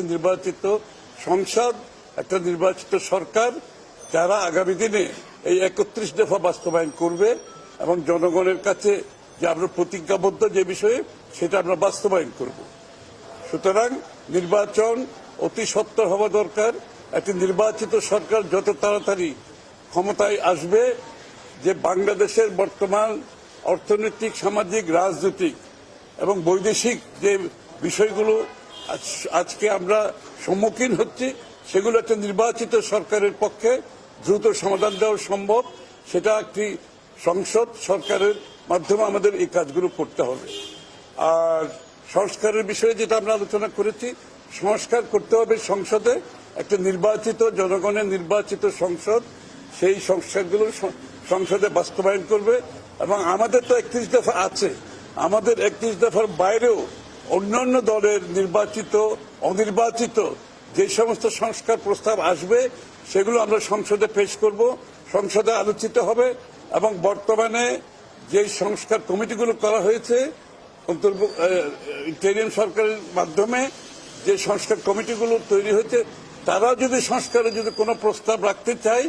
নির্বাচিত সংসদ, একটা নির্বাচিত সরকার যারা আগামী দিনে এই 31 দফা বাস্তবায়ন করবে এবং জনগণের কাছে যে আমরা প্রতিজ্ঞাবদ্ধ যে বিষয়ে সেটা আমরা বাস্তবায়ন করব। সুতরাং নির্বাচন অতি সত্বর হওয়া দরকার। একটি নির্বাচিত সরকার যত তাড়াতাড়ি ক্ষমতায় আসবে, যে বাংলাদেশের বর্তমান অর্থনৈতিক, সামাজিক, রাজনৈতিক এবং বৈদেশিক যে বিষয়গুলো আজকে আমরা সম্মুখীন হচ্ছি, সেগুলো একটা নির্বাচিত সরকারের পক্ষে দ্রুত সমাধান দেওয়া সম্ভব। সেটা একটি সংসদ সরকারের মাধ্যমে আমাদের এই কাজগুলো করতে হবে। আর সংস্কারের বিষয়ে যেটা আমরা আলোচনা করেছি, সংস্কার করতে হবে সংসদে, একটা নির্বাচিত, জনগণের নির্বাচিত সংসদ সেই সংস্কারগুলো সংসদে বাস্তবায়ন করবে। এবং আমাদের তো 31 দফা আছে, আমাদের 31 দফার বাইরেও অন্যান্য দলের নির্বাচিত, অনির্বাচিত যে সমস্ত সংস্কার প্রস্তাব আসবে সেগুলো আমরা সংসদে পেশ করব, সংসদে আলোচিত হবে। এবং বর্তমানে যে সংস্কার কমিটিগুলো করা হয়েছে ইন্টারিম সরকারের মাধ্যমে, যে সংস্কার কমিটিগুলো তৈরি হয়েছে, তারা যদি সংস্কারে যদি কোনো প্রস্তাব রাখতে চায়